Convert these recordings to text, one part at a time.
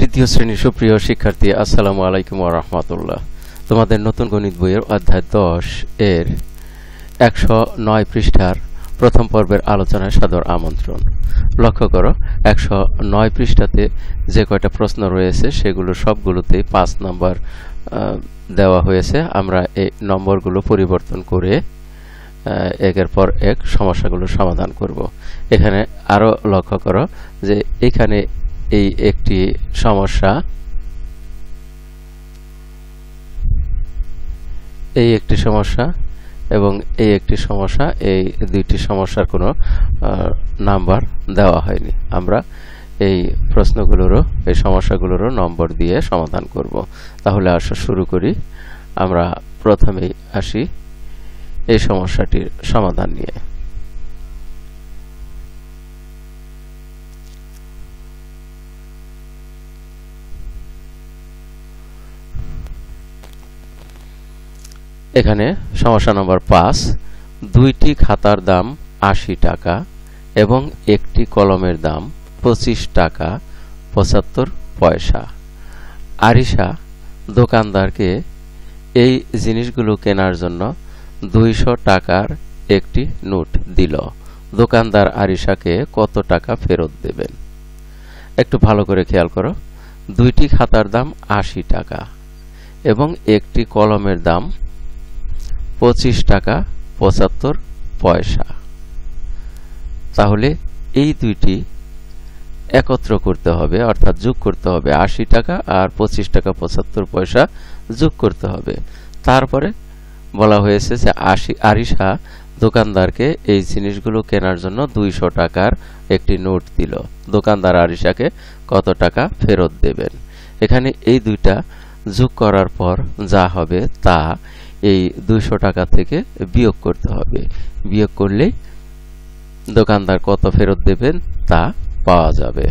তৃতীয় শ্রেণীর সুপ্রিয় শিক্ষার্থী, আসসালামু আলাইকুম ওয়া রাহমাতুল্লাহ। তোমাদের নতুন গণিত বইয়ের অধ্যায় 10 এর 109 পৃষ্ঠার প্রথম পর্বের আলোচনায় সাদর আমন্ত্রণ। লক্ষ্য করো, 109 পৃষ্ঠাতে যে কয়টা প্রশ্ন রয়েছে সেগুলো সবগুলোতেই 5 নম্বর দেওয়া হয়েছে। আমরা এই নম্বরগুলো পরিবর্তন করে একের পর এক সমস্যাগুলো সমাধান করব। এখানে আরো লক্ষ্য করো যে এখানে এই একটি সমস্যা, এই একটি সমস্যা এবং এই একটি সমস্যা, এই দুইটি সমস্যার কোনো নাম্বার দেওয়া হয়নি। আমরা এই প্রশ্নগুলোরও এই সমস্যাগুলোরও নম্বর দিয়ে সমাধান করব। তাহলে আসো শুরু করি। আমরা প্রথমেই আসি এই সমস্যাটির সমাধান নিয়ে। এখানে সমস্যা নম্বর 5, দুইটি খাতার দাম 80 টাকা এবং একটি কলমের দাম 25 টাকা 75 পয়সা। আরিশা দোকানদারকে এই জিনিসগুলো কেনার জন্য 200 টাকার একটি নোট দিল। দোকানদার আরিশাকে কত টাকা ফেরত দেবেন? একটু ভালো করে খেয়াল করো। দুইটি খাতার দাম 80 টাকা এবং একটি কলমের দাম 25 টাকা 75 পয়সা। তাহলে এই দুইটি একত্র করতে হবে, অর্থাৎ যোগ করতে হবে। 80 টাকা আর 25 টাকা 75 পয়সা যোগ করতে হবে। তারপরে বলা হয়েছে যে আরিশা দোকানদারকে এই জিনিসগুলো কেনার জন্য 200 টাকার একটি নোট দিল। দোকানদার আরিশাকে কত টাকা ফেরত দেবেন? এখানে এই দুইটা যোগ করার পর যা হবে তা এই 200 টাকা থেকে বিয়োগ করতে হবে। বিয়োগ করলেই দোকানদার কত ফেরত দেবেন তা পাওয়া যাবে।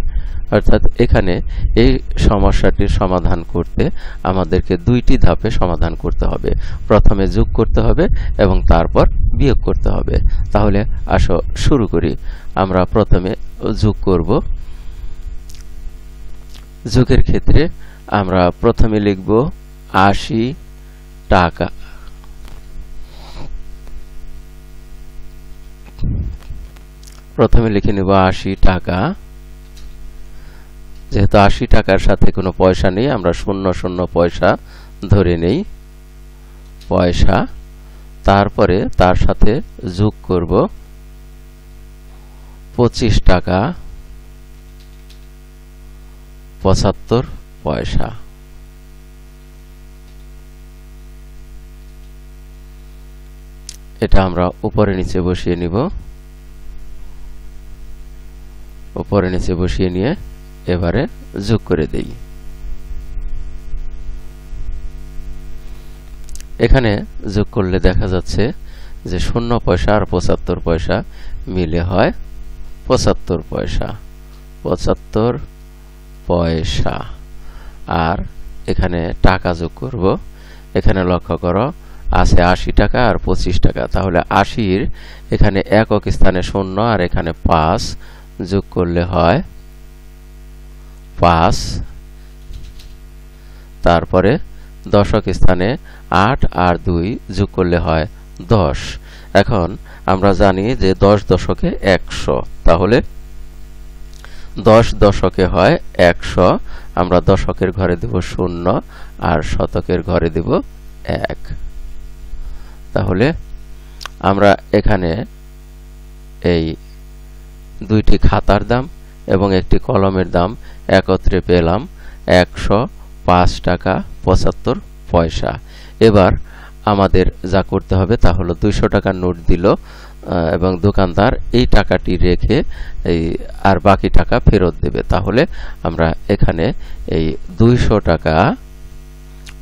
অর্থাৎ এখানে এই সমস্যাটির সমাধান করতে আমাদেরকে দুইটি ধাপে সমাধান করতে হবে। প্রথমে যোগ করতে হবে এবং তারপর বিয়োগ করতে হবে। তাহলে আসো শুরু করি। আমরা প্রথমে যোগ করব। যোগের ক্ষেত্রে আমরা প্রথমে লিখব 80 টাকা। প্রথমে লিখে নেব 80 টাকা। যেহেতু 80 টাকার সাথে কোনো পয়সা নেই, আমরা 00 পয়সা ধরে নেই পয়সা। তারপরে তার সাথে যোগ করব 25 টাকা 75 পয়সা। এটা আমরা উপরে নিচে বসিয়ে নিব। উপরে নিচে বসিয়ে নিয়ে এবারে যোগ করে দেই। এখানে যোগ করলে দেখা যাচ্ছে যে 0 পয়সা আর 75 পয়সা মিলে হয় 75 পয়সা। 75 পয়সা। আর এখানে টাকা যোগ করব। এখানে লক্ষ্য করো আছে 80 টাকা আর 25 টাকা। তাহলে 80-র এখানে একক স্থানে 0 আর এখানে 5 যোগ করলে হয় 5। তারপরে দশক স্থানে 8 আর 2 যোগ করলে হয় 10। এখন আমরা জানি যে 10 দশকে 100। তাহলে 10 দশকে হয় 100। আমরা দশকের ঘরে দেব 0 আর শতকের ঘরে দেব 1। তাহলে আমরা এখানে এই দুইটি খাতার দাম এবং একটি কলমের দাম একত্রে পেলাম 105 টাকা 75 পয়সা। এবার আমাদের যা করতে হবে তা হলো 200 টাকার নোট দিল এবং দোকানদার এই টাকাটি রেখে আর বাকি টাকা ফেরত দেবে। তাহলে আমরা এখানে এই 200 টাকা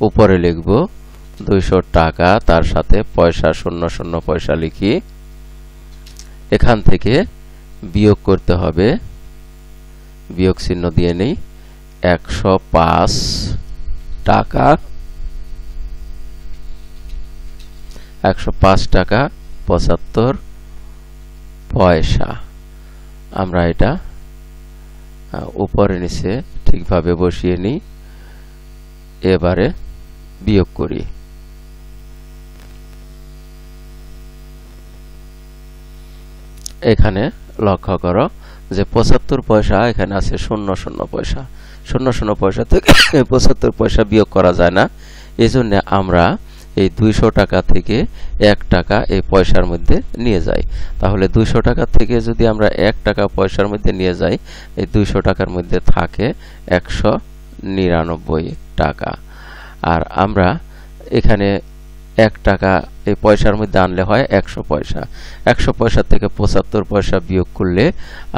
উপরে লিখব। 200 টাকা তার সাথে পয়সা 00 পয়সা লিখি। এখান থেকে বিয়োগ করতে হবে। বিয়োগ চিহ্ন দিয়ে নেই। 105 টাকা 105 টাকা 75 পয়সা। আমরা এটা উপরে নিচে ঠিকভাবে বসিয়ে নিই। এবারে বিয়োগ করি। এখানে লক্ষ্য করো যে 75 পয়সা এখানে আছে 00 পয়সা। 00 পয়সা থেকে 75 পয়সা বিয়োগ করা যায় না। এজন্য আমরা এই 200 টাকা থেকে 1 টাকা এই পয়সার মধ্যে নিয়ে যাই। তাহলে 200 টাকা থেকে যদি আমরা 1 টাকা পয়সার মধ্যে নিয়ে যাই, এই 200 টাকার মধ্যে থাকে 199 টাকা। আর আমরা এখানে 1 টাকা এই পয়সার মধ্যে আনলে হয় 100 পয়সা। 100 পয়সা থেকে 75 পয়সা বিয়োগ করলে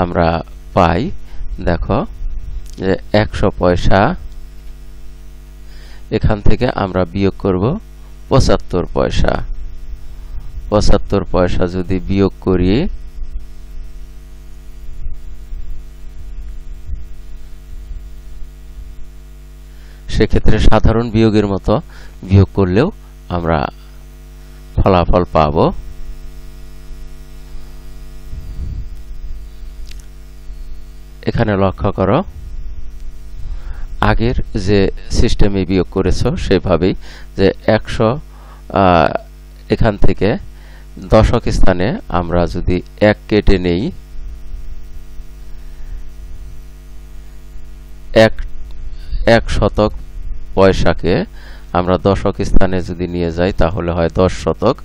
আমরা পাই, দেখো যে 100 পয়সা। এখান থেকে আমরা বিয়োগ করব 75 পয়সা। 75 পয়সা যদি বিয়োগ করি, সেক্ষেত্রে সাধারণ বিয়োগের মতো বিয়োগ করলেও আমরা ফলাফল পাব। এখানে লক্ষ্য করো, আগের যে সিস্টেমে বিয়োগ করেছো সেভাবেই, যে 100 এখান থেকে দশক স্থানে আমরা যদি 1 কেটে নেই, 1 শতক পয়সাকে আমরা দশক স্থানে যদি নিয়ে যাই তাহলে হয় 10 শতক।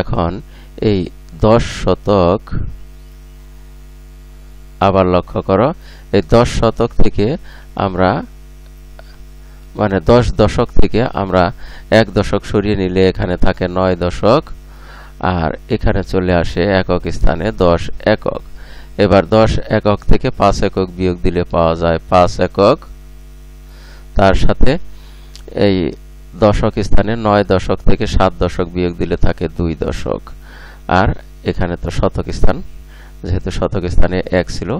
এখন এই 10 শতক, আবার লক্ষ্য করো, এই 10 শতক থেকে আমরা মানে 10 দশক থেকে আমরা 1 দশক সরিয়ে নিলে এখানে থাকে 9 দশক, আর এখানে চলে আসে একক স্থানে 10 একক। এবার 10 একক থেকে 5 একক বিয়োগ দিলে পাওয়া যায় 5 একক। তার সাথে এই দশক স্থানে 9 দশক থেকে 7 দশক বিয়োগ দিলে থাকে 2 দশক। আর এখানে তো শতক স্থান, যেহেতু শতক স্থানে 1 ছিল,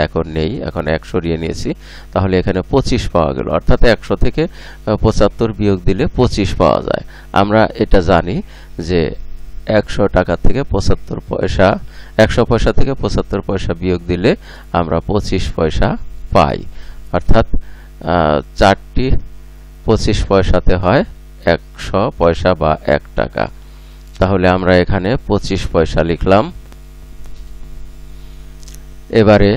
এখন নেই, এখন 1 সরিয়ে নিয়েছি, তাহলে এখানে 25 পাওয়া গেল। অর্থাৎ 100 থেকে 75 বিয়োগ দিলে 25 পাওয়া যায়। আমরা এটা জানি যে 100 টাকা থেকে 75 পয়সা, 100 পয়সা থেকে 75 পয়সা বিয়োগ দিলে আমরা 25 পয়সা পাই। অর্থাৎ 4টি 25 পয়সাতে হয় 100 পয়সা বা 1 টাকা। তাহলে আমরা এখানে 25 পয়সা লিখলাম। এবারে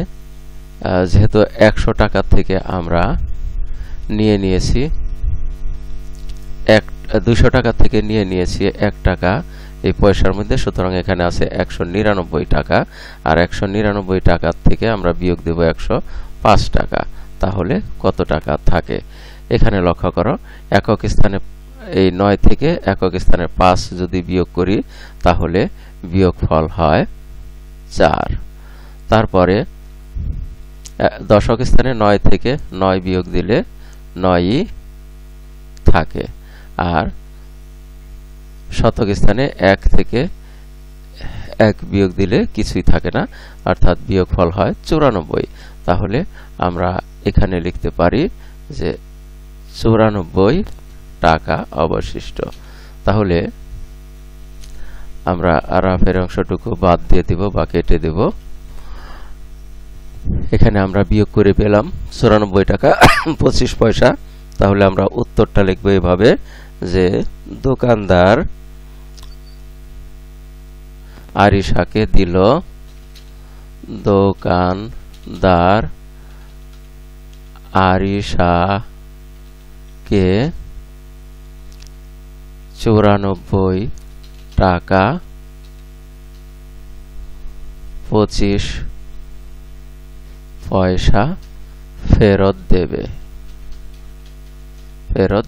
যেহেতু 100 টাকা থেকে আমরা নিয়ে নিয়েছি 200 টাকা থেকে নিয়ে নিয়েছি 1 টাকা এই পয়সার মধ্যে, সুতরাং এখানে আছে 199 টাকা। আর 199 টাকা থেকে আমরা বিয়োগ দেব 105 টাকা। তাহলে কত টাকা থাকে? এখানে লক্ষ্য করো, একক স্থানে এই 9 থেকে একক স্থানে 5 যদি বিয়োগ করি তাহলে বিয়োগফল হয় 4। তারপরে দশক স্থানে 9 থেকে 9 বিয়োগ দিলে 9ই থাকে। আর শতক স্থানে 1 থেকে 1 বিয়োগ দিলে কিছুই থাকে না, অর্থাৎ বিয়োগফল হয় 94। তাহলে আমরা এখানে লিখতে পারি যে 94 টাকা অবশিষ্ট। তাহলে আমরা রাফের অংশটুকু বাদ দিয়ে দিব বা কেটে দেব। এখানে আমরা বিয়োগ করে পেলাম 94 টাকা 25 পয়সা। তাহলে আমরা উত্তরটা লিখব এভাবে যে দোকানদার আরিশাকে দিল, দোকানদার আরিশাকে 94 টাকা 25 পয়সা ফেরত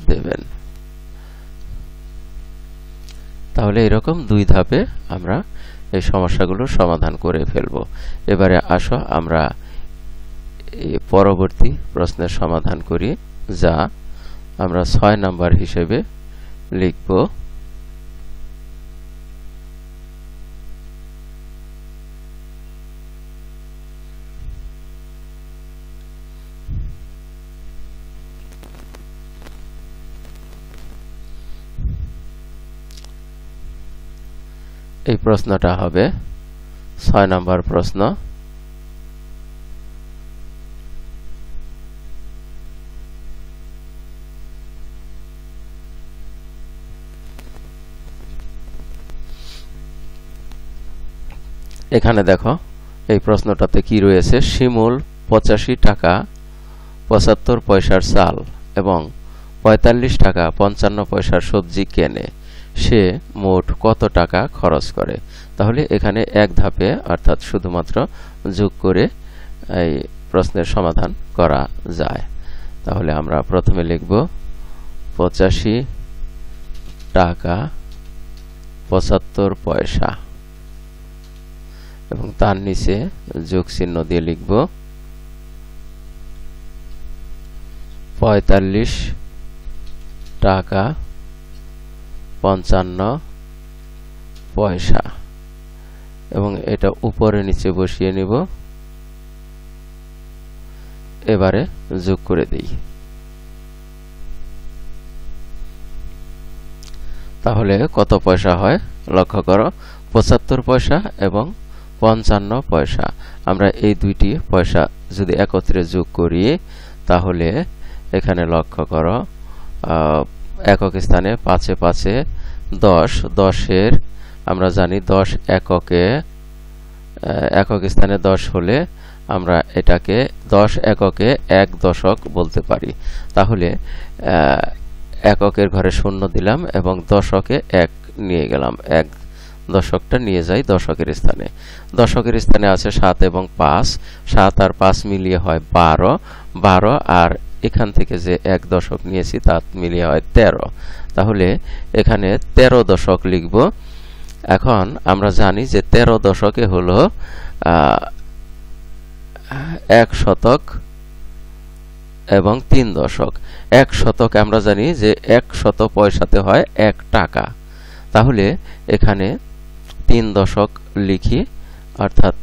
দেবেন। তাহলে এরকম 2 ধাপে আমরা এই সমস্যাগুলো সমাধান করে ফেলব। এবারে আসো আমরা পরবর্তী প্রশ্নের সমাধান করি, যা আমরা 6 নাম্বার হিসেবে লিখব। এই প্রশ্নটা হবে 6 নাম্বার প্রশ্ন। এখানে দেখো এই প্রশ্নটাতে কি রয়েছে, শিমুল 85 টাকা 75 পয়সার চাল এবং 45 টাকা 55 পয়সার সবজি কেনে, সে মোট কত টাকা খরচ করে। তাহলে এখানে এক ধাপে অর্থাৎ শুধুমাত্র যোগ করে এই প্রশ্নের সমাধান করা যায়। তাহলে আমরা প্রথমে লিখব 85 টাকা 75 পয়সা এবং তার নিচে যোগ চিহ্ন দিয়ে লিখব 45 টাকা 55 পয়সা এবং এটা উপরে নিচে বসিয়ে নিব। এবারে যোগ করে দেই। তাহলে কত পয়সা হয় লক্ষ্য করো, 75 পয়সা এবং 55 পয়সা। আমরা এই দুইটি পয়সা যদি একত্রে যোগ করি তাহলে এখানে লক্ষ্য করো একক স্থানে 5 এ 5 এ 10, 10-এর আমরা জানি 10 এককে একক স্থানে 10 হলে আমরা এটাকে 10 এককে 1 দশক বলতে পারি। তাহলে এককের ঘরে 0 দিলাম এবং দশকে 1 নিয়ে গেলাম, 1 দশকটা নিয়ে যাই দশকের স্থানে। দশকের স্থানে আছে 7 এবং 5, 7 আর 5 মিলিয়ে হয় 12, 12 আর এখান থেকে যে 1 দশক নিয়েছি তা মিলিয়ে হয় 13। তাহলে এখানে 13 দশক লিখব। এখন আমরা জানি যে 13 দশকে হলো 1 শতক এবং 3 দশক। 1 শতক আমরা জানি যে 100 পয়সাতে হয় 1 টাকা। তাহলে এখানে 3 দশক লিখি, অর্থাৎ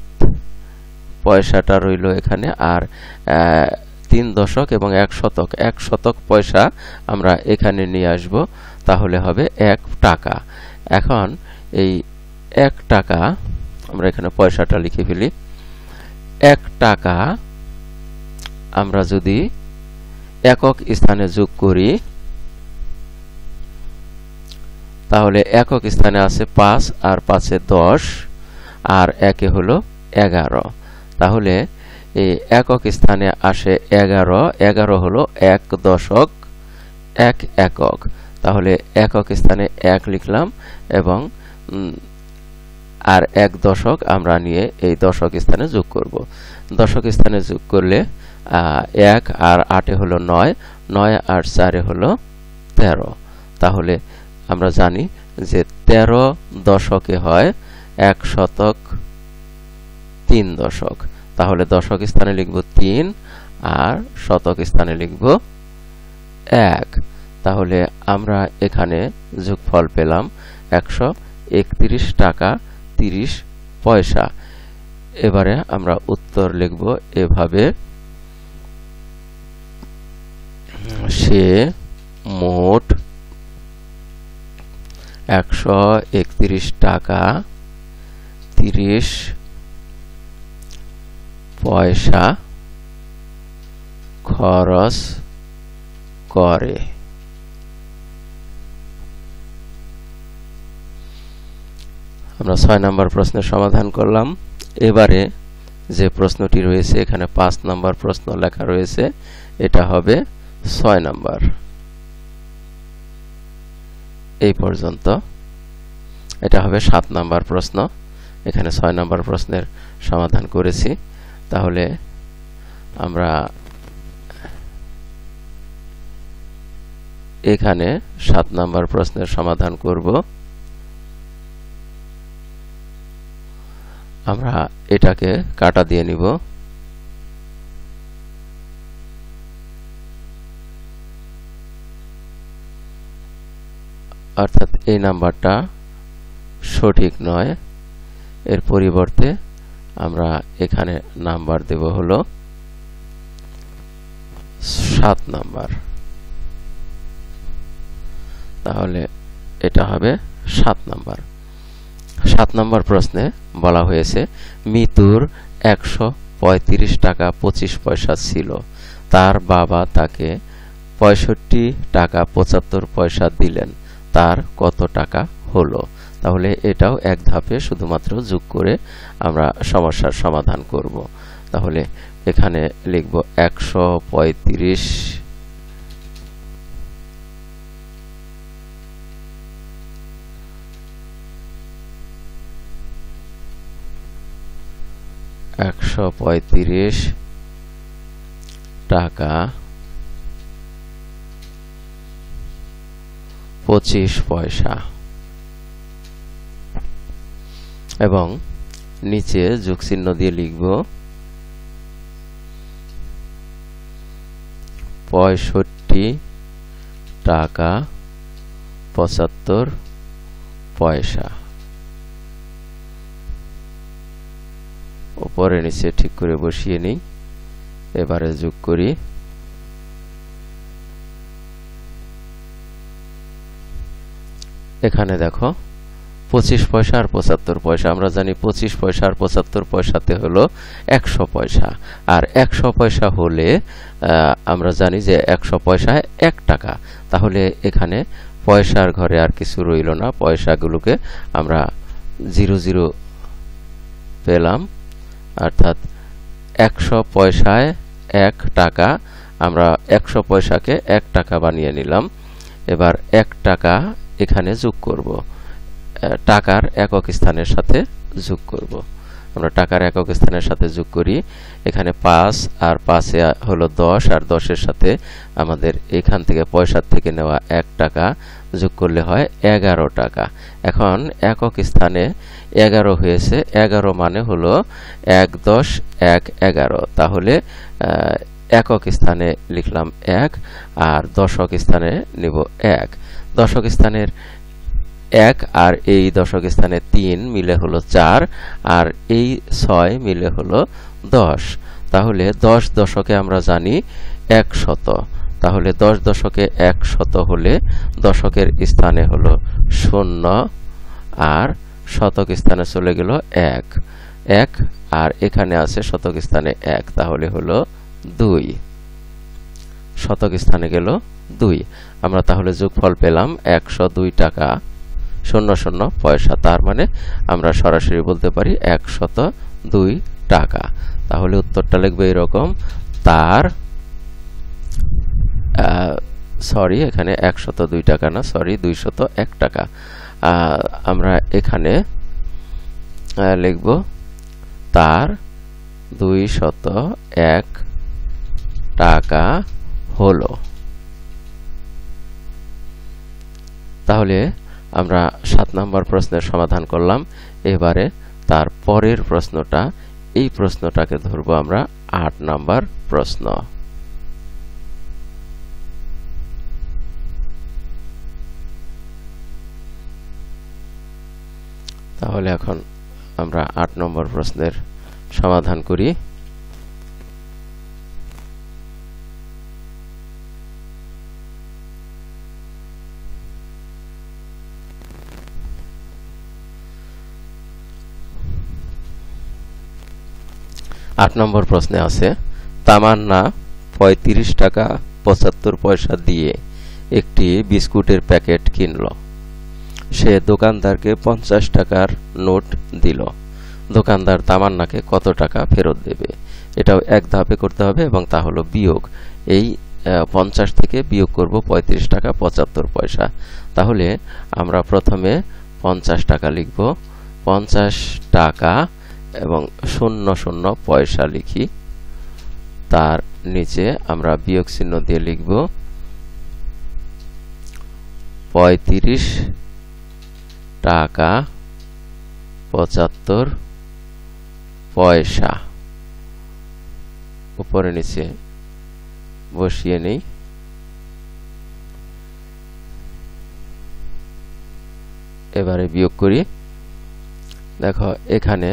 পয়সাটা রইল এখানে, আর 3 দশক এবং 1 শতক, 1 শতক পয়সা আমরা এখানে নিয়ে আসব, তাহলে হবে 1 টাকা। এখন এই 1 টাকা আমরা এখানে পয়সাটা লিখে ফেলি। 1 টাকা আমরা যদি একক স্থানে যোগ করি তাহলে একক স্থানে আছে 5 আর 5 এ 10 আর 1 এ হলো 11। তাহলে এই একক স্থানে আসে 11, 11 হলো 1 দশক 1 একক। তাহলে একক স্থানে 1 লিখলাম এবং আর 1 দশক আমরা নিয়ে এই দশক স্থানে যোগ করব। দশক স্থানে যোগ করলে 1 আর 8 এ হলো 9, 9 আর 4 এ হলো 13। তাহলে আমরা জানি যে 13 দশকে হয় 1 শতক 3 দশক। তাহলে দশক স্থানে লিখব 3 আর শতক স্থানে লিখব 1। তাহলে আমরা এখানে যোগফল পেলাম 131 টাকা 30 পয়সা। এবারে আমরা উত্তর লিখব এভাবে, সে মোট 131 টাকা 30 পয়সা খরচ করে। আমরা 6 নম্বর প্রশ্নের সমাধান করলাম। এবারে যে প্রশ্নটি রয়েছে এখানে 5 নম্বর প্রশ্ন লেখা রয়েছে, এটা হবে 6 নম্বর। এই পর্যন্ত এটা হবে 7 নম্বর প্রশ্ন। এখানে 6 নম্বর প্রশ্নের সমাধান করেছি। তাহলে আমরা এখানে 7 নম্বর প্রশ্নের সমাধান করব। আমরা এটাকে কাটা দিয়ে নিব। অর্থাৎ এই নাম্বারটা সঠিক নয়, এর পরিবর্তে আমরা এখানে নাম্বার দেব হলো 7 নাম্বার। তাহলে এটা হবে 7 নাম্বার। 7 নম্বর প্রশ্নে বলা হয়েছে মিতুর 135 টাকা 25 পয়সা ছিল, তার বাবা তাকে 65 টাকা 75 পয়সা দিলেন, তার কত টাকা হলো। তাহলে এটাও এক ধাপে শুধুমাত্র যোগ করে আমরা সমস্যার সমাধান করব। তাহলে এখানে লিখব 135 টাকা 25 পয়সা এবং নিচে যোগ চিহ্ন দিয়ে লিখব 65 টাকা 75 পয়সা। উপরে নিচে ঠিক করে বসিয়ে নিই। এবারে যোগ করি। এখানে দেখো 25 পয়সা আর 75 পয়সা। আমরা জানি 25 পয়সা আর 75 পয়সাতে হলো 100 পয়সা, আর 100 পয়সা হলে আমরা জানি যে 100 পয়সায় 1 টাকা। তাহলে এখানে পয়সার ঘরে আর কিছু রইল না, পয়সাগুলোকে আমরা 00 পেলাম, অর্থাৎ 100 পয়সায় 1 টাকা। আমরা 100 পয়সাকে 1 টাকা বানিয়ে নিলাম। এবার 1 টাকা এখানে যোগ করব, টাকার একক স্থানের সাথে যোগ করব। আমরা টাকার একক স্থানের সাথে যোগ করি। এখানে 5 আর 5 এ হলো 10, আর 10 এর সাথে আমাদের এখান থেকে পয়সার থেকে নেওয়া 1 টাকা যোগ করলে হয় 11 টাকা। এখন একক স্থানে 11 হয়েছে, 11 মানে হলো 1 10 1 11। তাহলে একক স্থানে লিখলাম 1 আর দশক স্থানে নিব 1। দশক স্থানের 1 আর এই দশক স্থানে 3 মিলে হলো 4, আর এই 6 মিলে হলো 10। তাহলে 10 দশকে আমরা জানি 100। তাহলে 10 দশকে 100 হলে দশকের স্থানে হলো 0, আর শতক স্থানে চলে গেল 1, আর এখানে আছে শতক স্থানে 1, তাহলে হলো 2। শতক স্থানে গেল 2। আমরা তাহলে যোগফল পেলাম 102 টাকা 00 পয়সা। তার মানে আমরা সরাসরি বলতে পারি 102 টাকা। তাহলে উত্তরটা লিখবে এরকম, তার সরি এখানে 102 টাকা না, সরি 201 টাকা। আমরা এখানে লিখব তার 201 টাকা হলো। তাহলে আমরা 7 নম্বর প্রশ্নের সমাধান করলাম। এবারে তার পরের প্রশ্নটা, এই প্রশ্নটাকে ধরব আমরা 8 নম্বর প্রশ্ন। তাহলে এখন আমরা 8 নম্বর প্রশ্নের সমাধান করি। आठ नम्बर प्रश्ने आछे तामान्ना 35 टाका 75 पयसा दिए एकटी बिस्कुटेर पैकेट किनलो। से दोकानदार के 50 टाकार नोट दिल। दोकानदार तामान्नाके कत टाका फेरत देबे? एटाও एक धापे करते होबे এবং তা হলো বিয়োগ। এই 50 থেকে বিয়োগ করব 35 টাকা 75 পয়সা। তাহলে আমরা প্রথমে 50 টাকা লিখব। 50 টাকা এবং 00 পয়সা লিখি। তার নিচে আমরা বিয়োগ চিহ্ন দিয়ে লিখব 35 টাকা 75 পয়সা। উপরে নিচে বসিয়ে নেই। এবারে বিয়োগ করি। দেখো এখানে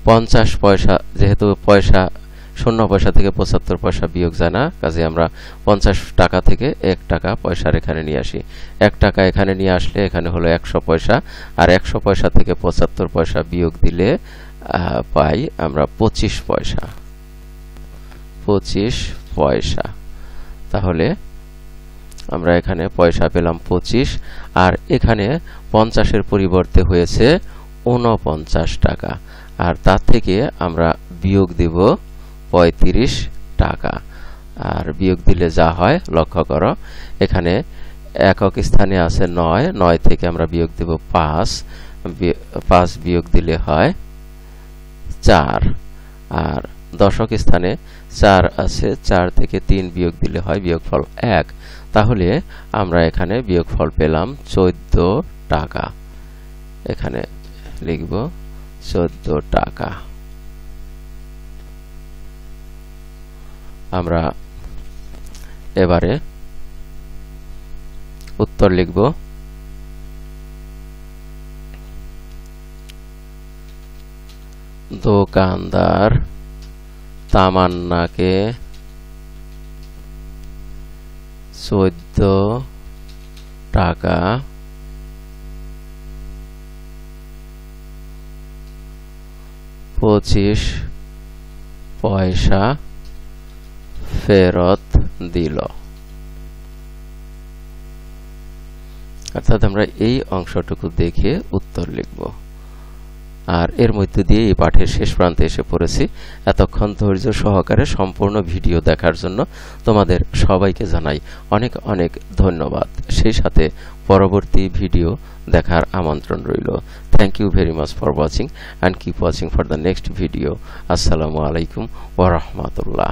50 পয়সা, যেহেতু পয়সা 0 পয়সা থেকে 75 পয়সা বিয়োগ যায় না, কাজে আমরা 50 টাকা থেকে 1 টাকা পয়সার এখানে নিয়ে আসি। 1 টাকা এখানে নিয়ে আসলে এখানে হলো 100 পয়সা, আর 100 পয়সা থেকে 75 পয়সা বিয়োগ দিলে পাই আমরা 25 পয়সা। 25 পয়সা। তাহলে আমরা এখানে পয়সা পেলাম 25 আর এখানে 50-এর পরিবর্তে হয়েছে 49 টাকা আর তার থেকে আমরা বিয়োগ দেব 35 টাকা আর বিয়োগ দিলে যা হয় লক্ষ্য করো এখানে একক স্থানে আছে 9 থেকে আমরা বিয়োগ দেব 5 বিয়োগ দিলে হয় 4 আর দশক স্থানে 4 আছে 4 থেকে 3 বিয়োগ দিলে হয় বিয়োগফল 1 তাহলে আমরা এখানে বিয়োগফল পেলাম 14 টাকা এখানে লিখব 14 টাকা আমরা এবারে উত্তর লিখব দোকানদার তামান্নাকে 14 টাকা পঁচিশ পয়সা ফেরত দিল অর্থাৎ আমরা এই অংশটুকু দেখে উত্তর লিখব আর এর মধ্যে দিয়ে এই পাঠের শেষ প্রান্তে এসে পড়েছি এতক্ষণ ধৈর্য সহকারে সম্পূর্ণ ভিডিও দেখার জন্য তোমাদের সবাইকে জানাই অনেক অনেক ধন্যবাদ সেই সাথে পরবর্তী ভিডিও দেখার আমন্ত্রণ রইল thank you very much for watching and keep watching for the next video আসসালামু আলাইকুম ওয়া রাহমাতুল্লাহ